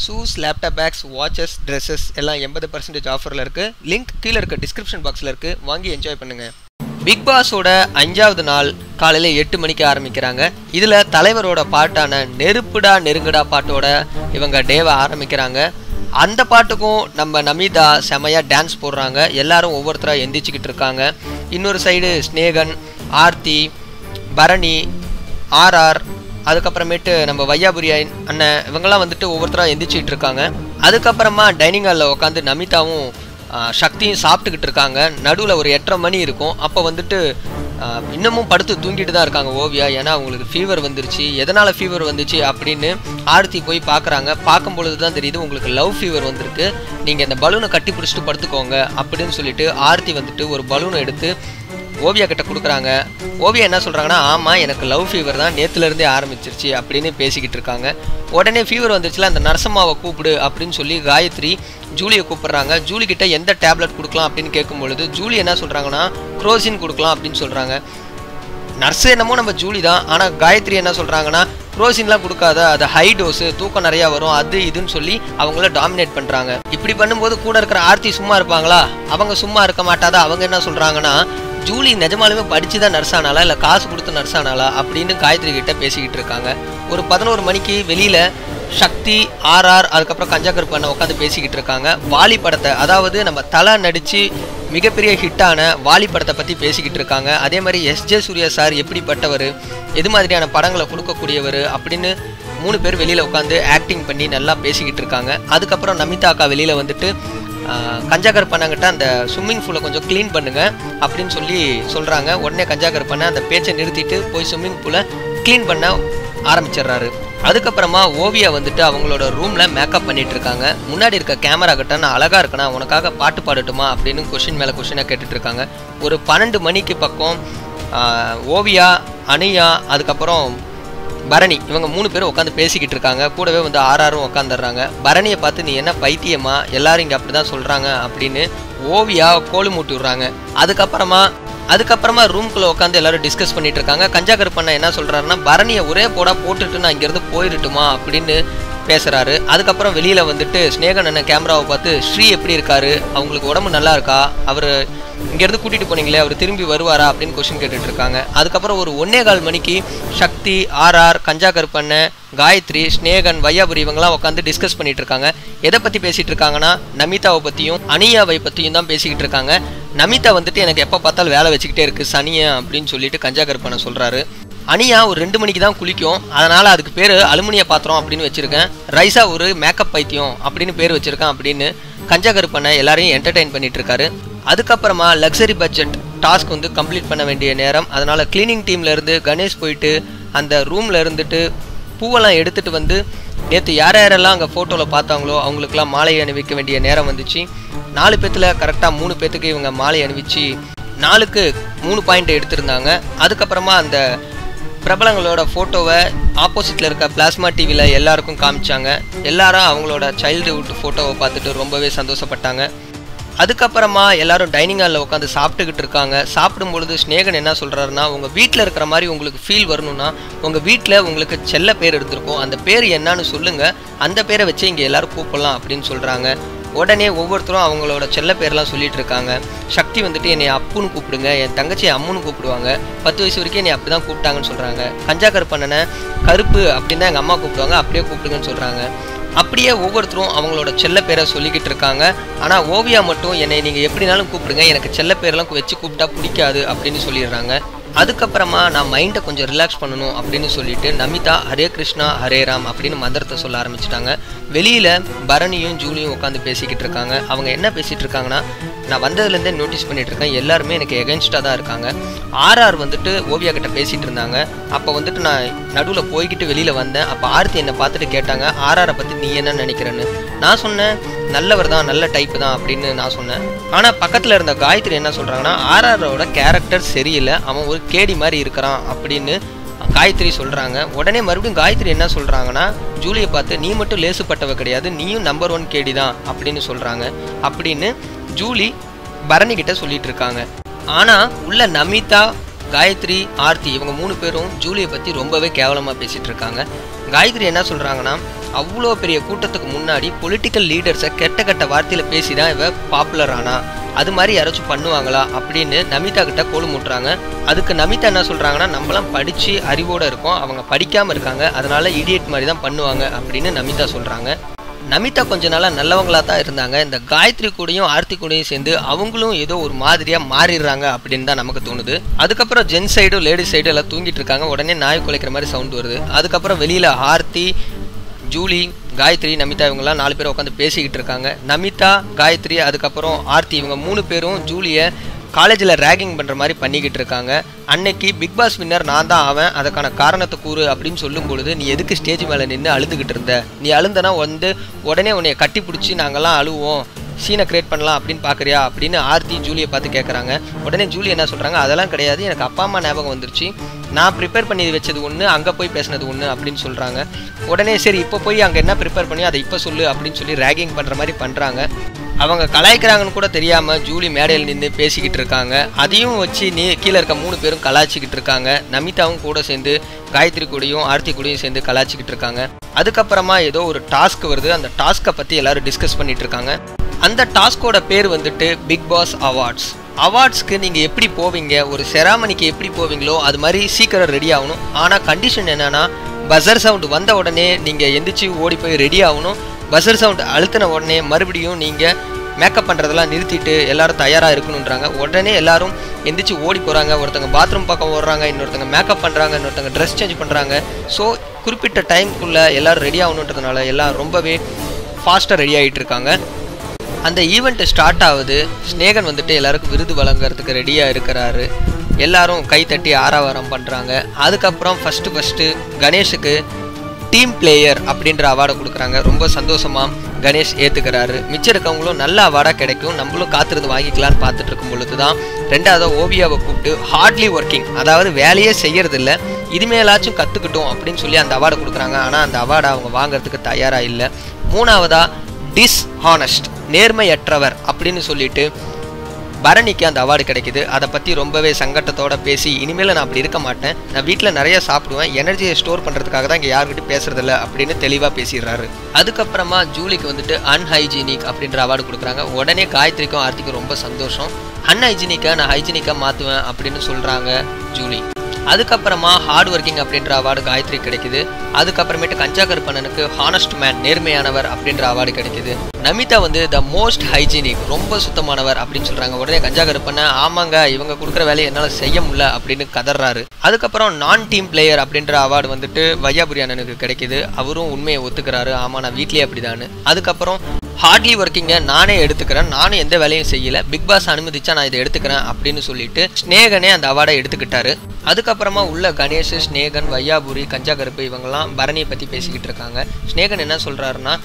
Shoes, laptop packs, watches, dresses எல்லாம் 80% ஆஃபரில் இருக்குது. லிங்க் கீழே இருக்க டிஸ்கிரிப்ஷன் பாக்ஸில் இருக்குது, வாங்கி என்ஜாய் பண்ணுங்கள். பிக் பாஸோட 5வது நாள் காலையில் 8 மணிக்கு ஆரம்பிக்கிறாங்க. இதில் தலைவரோட பாட்டான நெருப்புடா நெருங்குடா பாட்டோட இவங்க டேவை ஆரம்பிக்கிறாங்க. அந்த பாட்டுக்கும் நம்ம நமிதா செமையாக டான்ஸ் போடுறாங்க. எல்லாரும் ஒவ்வொருத்தராக எந்திரிச்சிக்கிட்டு இருக்காங்க. இன்னொரு சைடு ஸ்னேகன், ஆர்த்தி, பரணி, ஆர்ஆர், அதுக்கப்புறமேட்டு நம்ம வையாபுரி அண்ணன் இவங்கெல்லாம் வந்துட்டு ஒவ்வொருத்தராக எந்திரிச்சிக்கிட்டு இருக்காங்க. அதுக்கப்புறமா டைனிங் ஹாலில் உட்காந்து நமிதாவும் சக்தியும் சாப்பிட்டுக்கிட்டு இருக்காங்க. நடுவில் ஒரு 8:30 மணி இருக்கும். அப்போ வந்துட்டு இன்னமும் படுத்து தூங்கிட்டு தான் இருக்காங்க ஓவியா. ஏன்னா அவங்களுக்கு ஃபீவர் வந்துருச்சு. எதனால் ஃபீவர் வந்துச்சு அப்படின்னு ஆர்த்தி போய் பார்க்குறாங்க. பார்க்கும்பொழுது தான் தெரியுது உங்களுக்கு லவ் ஃபீவர் வந்திருக்கு, நீங்கள் இந்த பலூனை கட்டி பிடிச்சிட்டு படுத்துக்கோங்க அப்படின்னு சொல்லிட்டு ஆர்த்தி வந்துட்டு ஒரு பலூனை எடுத்து ஓவியா கிட்ட கொடுக்குறாங்க. ஓவியா என்ன சொல்கிறாங்கன்னா, ஆமாம் எனக்கு லவ் ஃபீவர் தான், நேற்றுலேருந்தே ஆரம்பிச்சிருச்சு அப்படின்னு பேசிக்கிட்டு இருக்காங்க. உடனே ஃபீவர் வந்துச்சுல அந்த நரசம்மாவை கூப்பிடு அப்படின்னு சொல்லி காயத்ரி ஜூலியை கூப்பிட்றாங்க. ஜூலி கிட்ட எந்த டேப்லெட் கொடுக்கலாம் அப்படின்னு கேட்கும்பொழுது ஜூலி என்ன சொல்கிறாங்கன்னா குரோசின் கொடுக்கலாம் அப்படின்னு சொல்கிறாங்க. நர்ஸு என்னமோ நம்ம ஜூலி தான், ஆனால் காயத்ரி என்ன சொல்கிறாங்கன்னா குரோசின்லாம் கொடுக்காத, அது ஹை டோஸு, தூக்கம் நிறையா வரும், அது இதுன்னு சொல்லி அவங்கள டாமினேட் பண்ணுறாங்க. இப்படி பண்ணும்போது கூட இருக்கிற ஆர்த்தி சும்மா இருப்பாங்களா? அவங்க சும்மா இருக்க மாட்டாதா? அவங்க என்ன சொல்கிறாங்கன்னா, ஜூலி நிஜமாலுமே படித்து தான் நர்ஸ் ஆனாலா இல்லை காசு கொடுத்து நர்ஸ் ஆனாலா அப்படின்னு காயத்ரி கிட்ட பேசிக்கிட்டு இருக்காங்க. ஒரு 11 மணிக்கு வெளியில் சக்தி, ஆர்ஆர், அதுக்கப்புறம் கஞ்சாக்கர் பண்ண உட்காந்து பேசிக்கிட்டு இருக்காங்க. வாலி படத்தை, அதாவது நம்ம தலை நடித்து மிகப்பெரிய ஹிட்டான வாலி படத்தை பற்றி பேசிக்கிட்டு இருக்காங்க. அதே மாதிரி எஸ்ஜே சூர்யா சார் எப்படிப்பட்டவர், எது மாதிரியான படங்களை கொடுக்கக்கூடியவர் அப்படின்னு 3 பேர் வெளியில் உட்காந்து ஆக்டிங் பண்ணி நல்லா பேசிக்கிட்டு இருக்காங்க. அதுக்கப்புறம் நமிதா அக்கா வெளியில் வந்துட்டு கஞ்சாக்கர் பண்ணங்கிட்ட அந்த ஸ்விம்மிங் பூலை கொஞ்சம் க்ளீன் பண்ணுங்க அப்படின்னு சொல்லி சொல்கிறாங்க. உடனே கஞ்சாக்கர் பண்ண அந்த பேச்சை நிறுத்திட்டு போய் ஸ்விம்மிங் பூலை க்ளீன் பண்ண ஆரம்பிச்சிடுறாரு. அதுக்கப்புறமா ஓவியா வந்துட்டு அவங்களோட ரூமில் மேக்கப் பண்ணிட்டு இருக்காங்க. முன்னாடி இருக்க கேமரா கிட்ட நான் அழகாக இருக்கேனா, உனக்காக பாட்டு பாடட்டுமா அப்படின்னு கொஷின் மேலே கொஷினாக கேட்டுட்டு இருக்காங்க. ஒரு 12 மணிக்கு பக்கம் ஓவியா, அனியா, அதுக்கப்புறம் பரணி இவங்க 3 பேரும் உட்காந்து பேசிக்கிட்டு இருக்காங்க. கூடவே வந்து ஆர்ஆரும் உட்காந்துடுறாங்க. பரணியை பார்த்து நீ என்ன பைத்தியமா, எல்லாரும் இங்கே அப்படி தான் சொல்கிறாங்க அப்படின்னு ஓவியா கோலு மூட்டி விட்றாங்க. அதுக்கப்புறமா ரூம்குள்ளே உட்காந்து எல்லாரும் டிஸ்கஸ் பண்ணிட்டு இருக்காங்க. கஞ்சாக்கர் பண்ண என்ன சொல்கிறாருன்னா, பரணியை ஒரே போட்டுட்டு நான் இங்கேருந்து போயிடட்டுமா அப்படின்னு பேசுகிறாரு. அதுக்கப்புறம் வெளியில் வந்துட்டு ஸ்னேகன் அண்ணன் கேமராவை பார்த்து ஸ்ரீ எப்படி இருக்காரு, அவங்களுக்கு உடம்பு நல்லா இருக்கா, அவர் இங்கேருந்து கூட்டிகிட்டு போனீங்களே அவர் திரும்பி வருவாரா அப்படின்னு கொஸ்டின் கேட்டுட்டு இருக்காங்க. அதுக்கப்புறம் ஒரு 1:15 மணிக்கு சக்தி, ஆர்ஆர், கஞ்சாக்கர் பண்ண, காயத்ரி, ஸ்னேகன், வையாபுரி இவங்கெல்லாம் உட்காந்து டிஸ்கஸ் பண்ணிட்டு இருக்காங்க. எதை பற்றி பேசிகிட்டு இருக்காங்கன்னா நமிதாவை பற்றியும் அனியாவை பற்றியும் தான் பேசிக்கிட்டு இருக்காங்க. நமிதா வந்துட்டு எனக்கு எப்போ பார்த்தாலும் வேலை வச்சுக்கிட்டே இருக்குது சனியை அப்படின்னு சொல்லிட்டு கஞ்சாக்கர் பண்ண சொல்கிறாரு. அனியா ஒரு 2 மணிக்கு தான் குளிக்கும், அதனால் அதுக்கு பேர் அலுமினிய பாத்திரம் அப்படின்னு வச்சுருக்கேன். ரைஸா ஒரு மேக்கப் பைத்தியம் அப்படின்னு பேர் வச்சுருக்கேன் அப்படின்னு கஞ்சாக்கர் பண்ண எல்லாரையும் என்டர்டெயின் பண்ணிட்டு இருக்காரு. அதுக்கப்புறமா லக்ஸரி பட்ஜெட் டாஸ்க் வந்து கம்ப்ளீட் பண்ண வேண்டிய நேரம். அதனால் கிளீனிங் டீம்லேருந்து கணேஷ் போயிட்டு அந்த ரூமில் இருந்துட்டு பூவெல்லாம் எடுத்துகிட்டு வந்து நேற்று யாரெல்லாம் அங்கே ஃபோட்டோவில் பார்த்தாங்களோ அவங்களுக்குலாம் மாலை அணிவிக்க வேண்டிய நேரம் வந்துச்சு. 4 பேர்த்தில் கரெக்டாக 3 பேர்த்துக்கு இவங்க மாலை அணிவிச்சு 4க்கு 3 பாயிண்ட் எடுத்திருந்தாங்க. அதுக்கப்புறமா அந்த பிரபலங்களோட ஃபோட்டோவை ஆப்போசிட்டில் இருக்க பிளாஸ்மா டிவியில் எல்லாருக்கும் காமிச்சாங்க. எல்லாரும் அவங்களோட சைல்டுஹுட் ஃபோட்டோவை பார்த்துட்டு ரொம்பவே சந்தோஷப்பட்டாங்க. அதுக்கப்புறமா எல்லாரும் டைனிங் ஹாலில் உட்காந்து சாப்பிட்டுக்கிட்டு இருக்காங்க. சாப்பிடும்பொழுது ஸ்னேகன் என்ன சொல்கிறாருன்னா, உங்கள் வீட்டில் இருக்கிற மாதிரி உங்களுக்கு ஃபீல் வரணும்னா உங்கள் வீட்டில் உங்களுக்கு செல்ல பேர் எடுத்திருக்கோம், அந்த பேர் என்னன்னு சொல்லுங்கள், அந்த பேரை வச்சு இங்கே எல்லோரும் கூப்பிடலாம் அப்படின்னு சொல்கிறாங்க. உடனே ஒவ்வொருத்தரும் அவங்களோட செல்ல பேர்லாம் சொல்லிட்டு இருக்காங்க. சக்தி வந்துட்டு என்னை அப்புன்னு கூப்பிடுங்க, என் தங்கச்சி அம்முன்னு கூப்பிடுவாங்க, 10 வயசு வரைக்கும் என்னை அப்படி தான் கூப்பிட்டாங்கன்னு சொல்கிறாங்க. கஞ்சாக்கர் பண்ணன கருப்பு அப்படின்னு தான் எங்கள் அம்மா கூப்பிடுவாங்க, அப்படியே கூப்பிடுங்கன்னு சொல்கிறாங்க. அப்படியே ஒவ்வொருத்தரும் அவங்களோட செல்ல பேரை சொல்லிக்கிட்டு இருக்காங்க. ஆனால் ஓவியா மட்டும் என்னை நீங்கள் எப்படினாலும் கூப்பிடுங்க, எனக்கு செல்ல பேரெல்லாம் வச்சு கூப்பிட்டா பிடிக்காது அப்படின்னு சொல்லிடுறாங்க. அதுக்கப்புறமா நான் மைண்டை கொஞ்சம் ரிலாக்ஸ் பண்ணணும் அப்படின்னு சொல்லிட்டு நமிதா ஹரே கிருஷ்ணா ஹரே ராம் அப்படின்னு மந்திரத்தை சொல்ல ஆரம்பிச்சிட்டாங்க. வெளியில் பரணியும் ஜூலியும் உட்காந்து பேசிக்கிட்டு இருக்காங்க. அவங்க என்ன பேசிகிட்டு இருக்காங்கன்னா, நான் வந்ததுலேருந்தே நோட்டீஸ் பண்ணிட்டு இருக்கேன் எல்லாருமே எனக்கு எகென்ஸ்டாக தான் இருக்காங்க. ஆர்ஆர் வந்துட்டு ஓவியா கிட்ட பேசிகிட்டு இருந்தாங்க. அப்போ வந்துட்டு நான் நடுவில் போய்கிட்டு வெளியில் வந்தேன். அப்போ ஆர்த்தி என்னை பார்த்துட்டு கேட்டாங்க, ஆர்ஆரை பற்றி நீ என்ன நினைக்கிறேன்னு. நான் சொன்னேன் நல்லவர் தான், நல்ல டைப்பு தான் அப்படின்னு நான் சொன்னேன். ஆனால் பக்கத்தில் இருந்த காயத்ரி என்ன சொல்கிறாங்கன்னா, ஆர்ஆரோட கேரக்டர் சரியில்லை, அவன் ஒரு கேடி மாதிரி இருக்கிறான் அப்படின்னு காயத்ரி சொல்கிறாங்க. உடனே மறுபடியும் காயத்ரி என்ன சொல்கிறாங்கன்னா, ஜூலியை பார்த்து நீ மட்டும் லேசுப்பட்டவ கிடையாது, நீயும் நம்பர் 1 கேடி தான் அப்படின்னு சொல்கிறாங்க. அப்படின்னு ஜூலி பரணிக்கிட்ட சொல்லிட்டு இருக்காங்க. ஆனால் உள்ள நமிதா, காயத்ரி, ஆர்த்தி இவங்க 3 பேரும் ஜூலியை பற்றி ரொம்பவே கேவலமாக பேசிகிட்டு இருக்காங்க. காயத்ரி என்ன சொல்கிறாங்கன்னா, அவ்வளோ பெரிய கூட்டத்துக்கு முன்னாடி பொலிட்டிக்கல் லீடர்ஸை கெட்ட வார்த்தையில் பேசி தான் இவ பாப்புலர் ஆனா, அது மாதிரி யாராச்சும் பண்ணுவாங்களா அப்படின்னு நமிதா கிட்ட கோல் மூட்டுறாங்க. அதுக்கு நமிதா என்ன சொல்கிறாங்கன்னா, நம்மளாம் படித்து அறிவோடு இருக்கோம், அவங்க படிக்காமல் இருக்காங்க, அதனால இடியட் மாதிரி தான் பண்ணுவாங்க அப்படின்னு நமிதா சொல்கிறாங்க. நமிதா கொஞ்ச நாளாக நல்லவங்களாக தான் இருந்தாங்க. இந்த காயத்ரி கூடயும் ஆர்த்தி கூடயும் சேர்ந்து அவங்களும் ஏதோ ஒரு மாதிரியாக மாறிடுறாங்க அப்படின்னு தான் நமக்கு தோணுது. அதுக்கப்புறம் ஜென் சைடும் லேடிஸ் சைடும் எல்லாம் தூங்கிட்டு இருக்காங்க. உடனே நாய் குலைக்கிற மாதிரி சவுண்ட் வருது. அதுக்கப்புறம் வெளியில் ஆர்த்தி, ஜூலி, காயத்ரி, நமிதா இவங்கெல்லாம் 4 பேர் உட்காந்து பேசிக்கிட்டு இருக்காங்க. நமிதா, காயத்ரி, அதுக்கப்புறம் ஆர்த்தி இவங்க 3 பேரும் ஜூலியை காலேஜில் ரேகிங் பண்ணுற மாதிரி பண்ணிக்கிட்டு இருக்காங்க. அன்னைக்கு பிக் பாஸ் வின்னர் நான் தான் ஆவேன், அதுக்கான காரணத்தை கூறு அப்படின்னு சொல்லும் பொழுது, நீ எதுக்கு ஸ்டேஜ் மேலே நின்று அழுதுகிட்டு இருந்த, நீ அழுந்தனா உடனே உன்னைய கட்டி பிடிச்சி நாங்கள்லாம் அழுவோம், சீனை கிரியேட் பண்ணலாம் அப்படின்னு பார்க்குறியா அப்படின்னு ஆர்த்தி ஜூலியை பார்த்து கேட்குறாங்க. உடனே ஜூலி என்ன சொல்கிறாங்க, அதெல்லாம் கிடையாது, எனக்கு அப்பா அம்மா ஞாபகம் வந்துருச்சு, நான் ப்ரிப்பேர் பண்ணி வச்சது ஒன்று, அங்கே போய் பேசினது ஒன்று அப்படின்னு சொல்கிறாங்க. உடனே சரி இப்போ போய் அங்கே என்ன ப்ரிப்பேர் பண்ணி அதை இப்போ சொல்லு அப்படின்னு சொல்லி ரேகிங் பண்ணுற மாதிரி பண்ணுறாங்க. அவங்க கலாய்க்கிறாங்கன்னு கூட தெரியாமல் ஜூலி மேடையில் நின்று பேசிக்கிட்டு இருக்காங்க. அதையும் வச்சு கீழே இருக்க 3 பேரும் கலாய்ச்சிக்கிட்டு இருக்காங்க. நமிதாவும் கூட சேர்ந்து காயத்ரி கூடயும் ஆர்த்தி கூடயும் சேர்ந்து கலாய்ச்சிக்கிட்டு இருக்காங்க. அதுக்கப்புறமா ஏதோ ஒரு டாஸ்க் வருது. அந்த டாஸ்க்கை பற்றி எல்லாரும் டிஸ்கஸ் பண்ணிட்டு இருக்காங்க. அந்த டாஸ்கோட பேர் வந்துட்டு பிக் பாஸ் அவார்ட்ஸ். அவார்ட்ஸ்க்கு நீங்கள் எப்படி போவீங்க, ஒரு செராமனிக்கு எப்படி போவீங்களோ அது மாதிரி சீக்கிரம் ரெடி ஆகணும். ஆனால் கண்டிஷன் என்னென்னா, பஸர் சவுண்டு வந்த உடனே நீங்கள் எந்திரிச்சு ஓடி போய் ரெடி ஆகணும். பஸர் சவுண்ட் அழுத்தின உடனே மறுபடியும் நீங்கள் மேக்கப் பண்ணுறதெல்லாம் நிறுத்திட்டு எல்லோரும் தயாராக இருக்கணுன்றாங்க. உடனே எல்லோரும் எந்திரிச்சு ஓடி போகிறாங்க. ஒருத்தங்க பாத்ரூம் பக்கம் ஓடுறாங்க, இன்னொருத்தங்க மேக்கப் பண்ணுறாங்க, இன்னொருத்தங்க ட்ரெஸ் சேஞ்ச் பண்ணுறாங்க. ஸோ குறிப்பிட்ட டைமுக்குள்ளே எல்லோரும் ரெடி ஆகணுன்றதுனால எல்லாம் ரொம்பவே ஃபாஸ்ட்டாக ரெடி ஆகிட்டு இருக்காங்க. அந்த ஈவெண்ட்டு ஸ்டார்ட் ஆகுது. ஸ்நேகன் வந்துட்டு எல்லாருக்கும் விருது வழங்குறதுக்கு ரெடியாக இருக்கிறாரு. எல்லாரும் கை தட்டி ஆரவாரம் பண்ணுறாங்க. அதுக்கப்புறம் ஃபஸ்ட்டு கணேஷுக்கு டீம் பிளேயர் அப்படின்ற அவார்டை கொடுக்குறாங்க. ரொம்ப சந்தோஷமாக கணேஷ் ஏற்றுக்கிறாரு. மிச்சம் இருக்கவங்களும் நல்ல அவார்டாக கிடைக்கும், நம்மளும் காத்திருந்து வாங்கிக்கலான்னு பார்த்துட்டு இருக்கும் பொழுது தான் ரெண்டாவது ஓவியாவை கூப்பிட்டு ஹார்ட்லி ஒர்க்கிங், அதாவது வேலையே செய்யறதில்ல, இனிமேலாச்சும் கற்றுக்கிட்டோம் அப்படின்னு சொல்லி அந்த அவார்டை கொடுக்குறாங்க. ஆனால் அந்த அவார்டை அவங்க வாங்கிறதுக்கு தயாராக இல்லை. மூணாவதாக டிஸ்ஹானஸ்ட், நேர்மையற்றவர் அப்படின்னு சொல்லிட்டு பரணிக்கு அந்த அவார்டு கிடைக்குது. அதை பற்றி ரொம்பவே சங்கட்டத்தோடு பேசி, இனிமேல் நான் அப்படி இருக்க மாட்டேன், நான் வீட்டில் நிறைய சாப்பிடுவேன், எனர்ஜியை ஸ்டோர் பண்ணுறதுக்காக தான் இங்கே யாருக்கிட்டையும் பேசுறதில்ல அப்படின்னு தெளிவாக பேசிடுறாரு. அதுக்கப்புறமா ஜூலிக்கு வந்துட்டு அன்ஹைஜீனிக் அப்படின்ற அவார்டு கொடுக்குறாங்க. உடனே காயத்ரிக்கும் ஆர்த்திக்கும் ரொம்ப சந்தோஷம். அன்ஹைஜீனிக்காக நான் ஹைஜீனிக்காக மாற்றுவேன் அப்படின்னு சொல்கிறாங்க ஜூலி. அதுக்கப்புறமா ஹார்ட் ஒர்க்கிங் அப்படின்ற அவார்டு காயத்ரி கிடைக்குது. அதுக்கப்புறமேட்டு கஞ்சா கருப்பண்ணனுக்கு ஹானஸ்ட் மேன், நேர்மையானவர் அப்படின்ற அவார்டு கிடைக்குது. நமிதா வந்து த மோஸ்ட் ஹைஜீனிக், ரொம்ப சுத்தமானவர் அப்படின்னு சொல்கிறாங்க. உடனே கஞ்சா கருப்பண்ணன், ஆமாங்க இவங்க கொடுக்குற வேலையை என்னால் செய்ய முடியல அப்படின்னு கதறாரு. அதுக்கப்புறம் நான் டீம் பிளேயர் அப்படின்ற அவார்டு வந்துட்டு வையாபுரி அண்ணனுக்கு கிடைக்குது. அவரும் உண்மையை ஒத்துக்கிறாரு, ஆமாம் நான் வீட்லேயே அப்படிதான்னு. அதுக்கப்புறம் ஹார்ட்லி ஒர்க்கிங்கை நானே எடுத்துக்கிறேன், நானும் எந்த வேலையும் செய்யலை, பிக் பாஸ் அனுமதிச்சா நான் இதை எடுத்துக்கிறேன் அப்படின்னு சொல்லிட்டு ஸ்நேகனே அந்த அவார்டை எடுத்துக்கிட்டாரு. அதுக்கப்புறமா உள்ள கணேஷ், ஸ்நேகன், வையாபுரி, கஞ்சா கருப்பு இவங்கெல்லாம் பரணியை பற்றி பேசிக்கிட்டு இருக்காங்க. ஸ்நேகன் என்ன சொல்கிறாருன்னா,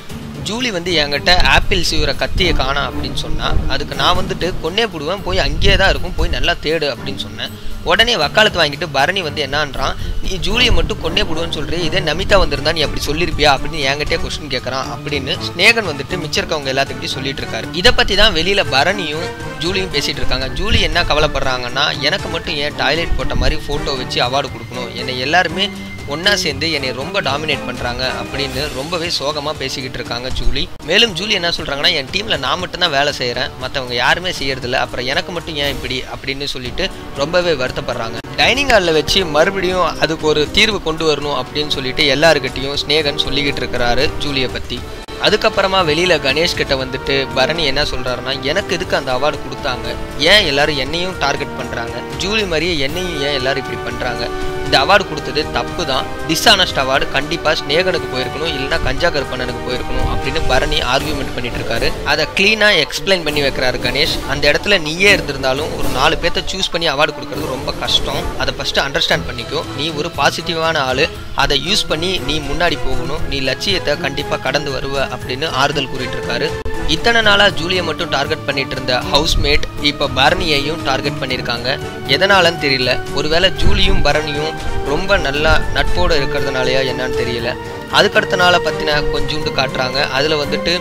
ஜூலி வந்து என்கிட்ட ஆப்பிள் சீவுற கத்தியை காணா அப்படின்னு சொன்னால், அதுக்கு நான் வந்துட்டு கொன்னே போடுவேன், போய் அங்கேயே தான் இருக்கும், போய் நல்லா தேடு அப்படின்னு சொன்னேன். உடனே வக்காலத்து வாங்கிட்டு பரணி வந்து என்னன்றான், நீ ஜூலியை மட்டும் கொன்னே போடுவேன்னு சொல்கிறேன், இதே நமிதா வந்திருந்தா நீ அப்படி சொல்லியிருப்பியா அப்படின்னு என்கிட்டே கொஸ்டின் கேட்குறான் அப்படின்னு ஸ்நேகன் வந்துட்டு மிச்சிருக்கவங்க எல்லாத்துக்கிட்டையும் சொல்லிட்டு இருக்காரு. இதை பற்றி தான் வெளியில் பரணியும் ஜூலியும் பேசிகிட்டு இருக்காங்க. ஜூலி என்ன கவலைப்படுறாங்கன்னா, எனக்கு மட்டும் ஏன் டாய்லெட் போட்ட மாதிரி ஃபோட்டோ வச்சு அவார்டு கொடுக்கணும், என்னை எல்லாருமே ஒன்றா சேர்ந்து என்னை ரொம்ப டாமினேட் பண்ணுறாங்க அப்படின்னு ரொம்பவே சோகமாக பேசிக்கிட்டு இருக்காங்க ஜூலி. மேலும் ஜூலி என்ன சொல்கிறாங்கன்னா, என் டீமில் நான் மட்டும்தான் வேலை செய்கிறேன், மற்றவங்க யாருமே செய்யறதில்ல, அப்புறம் எனக்கு மட்டும் ஏன் இப்படி அப்படின்னு சொல்லிட்டு ரொம்பவே வருத்தப்படுறாங்க. டைனிங் ஹாலில் வச்சு மறுபடியும் அதுக்கு ஒரு தீர்வு கொண்டு வரணும் அப்படின்னு சொல்லிட்டு எல்லாருக்கிட்டையும் ஸ்நேகன் சொல்லிக்கிட்டு இருக்கிறாரு ஜூலியை பற்றி. அதுக்கப்புறமா வெளியில் கணேஷ் கிட்ட வந்துட்டு பரணி என்ன சொல்கிறாருன்னா, எனக்கு எதுக்கு அந்த அவார்டு கொடுத்தாங்க, ஏன் எல்லாரும் என்னையும் டார்கெட் பண்ணுறாங்க, ஜூலி மாதிரியே என்னையும் ஏன் எல்லாரும் இப்படி பண்ணுறாங்க, இந்த அவார்டு கொடுத்தது தப்பு தான், டிஸ்ஆனஸ்ட் அவார்டு கண்டிப்பாக ஸ்நேகனுக்கு போயிருக்கணும், இல்லைனா கஞ்சா கருப்பண்ணனுக்கு போயிருக்கணும் அப்படின்னு பரணி ஆர்கியூமெண்ட் பண்ணிட்டு இருக்காரு. அதை க்ளீனாக எக்ஸ்பிளைன் பண்ணி வைக்கிறாரு கணேஷ். அந்த இடத்துல நீயே இருந்திருந்தாலும் ஒரு 4 பேர்த்த சூஸ் பண்ணி அவார்டு கொடுக்கறது ரொம்ப கஷ்டம், அதை ஃபஸ்ட்டு அண்டர்ஸ்டாண்ட் பண்ணிக்கோ, நீ ஒரு பாசிட்டிவான ஆள், அதை யூஸ் பண்ணி நீ முன்னாடி போகணும், நீ லட்சியத்தை கண்டிப்பாக கடந்து வருவ அப்படின்னு ஆறுதல் கூறிட்டு இருக்காரு. இத்தனை நாளாக ஜூலியை மட்டும் டார்கெட் பண்ணிட்டு இருந்த ஹவுஸ்மேட் இப்போ பரணியையும் டார்கெட் பண்ணியிருக்காங்க. எதனாலன்னு தெரியல, ஒருவேளை ஜூலியும் பரணியும் ரொம்ப நல்லா நட்போடு இருக்கிறதுனாலயா என்னன்னு தெரியல. அதுக்கடுத்த நாளை பற்றின கொஞ்சோண்டு காட்டுறாங்க. அதில் வந்துட்டு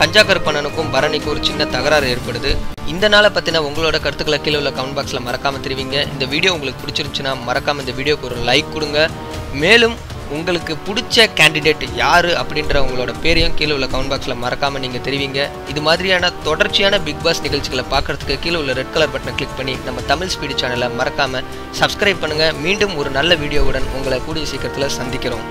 கஞ்சா கருப்பண்ணனுக்கும் பரணிக்கும் ஒரு சின்ன தகராறு ஏற்படுது. இந்த நாளை பற்றின உங்களோட கருத்துக்களை கீழே உள்ள கமெண்ட் பாக்ஸில் மறக்காமல் தெரிவிங்க. இந்த வீடியோ உங்களுக்கு பிடிச்சிருந்துச்சுன்னா மறக்காமல் இந்த வீடியோக்கு ஒரு லைக் கொடுங்க. மேலும் உங்களுக்கு பிடிச்ச கேண்டிடேட் யார் அப்படின்ற உங்களோட பேரையும் கீழே உள்ள கமெண்ட் பாக்ஸில் மறக்காமல் நீங்கள் தெரிவிங்க. இது மாதிரியான தொடர்ச்சியான பிக் பாஸ் நிகழ்ச்சிகளை பார்க்குறதுக்கு கீழே உள்ள ரெட் கலர் பட்டனை கிளிக் பண்ணி நம்ம தமிழ் ஸ்பீடு சேனலை மறக்காமல் சப்ஸ்கிரைப் பண்ணுங்கள். மீண்டும் ஒரு நல்ல வீடியோவுடன் உங்களை கூடிய சீக்கிரத்தில் சந்திக்கிறோம்.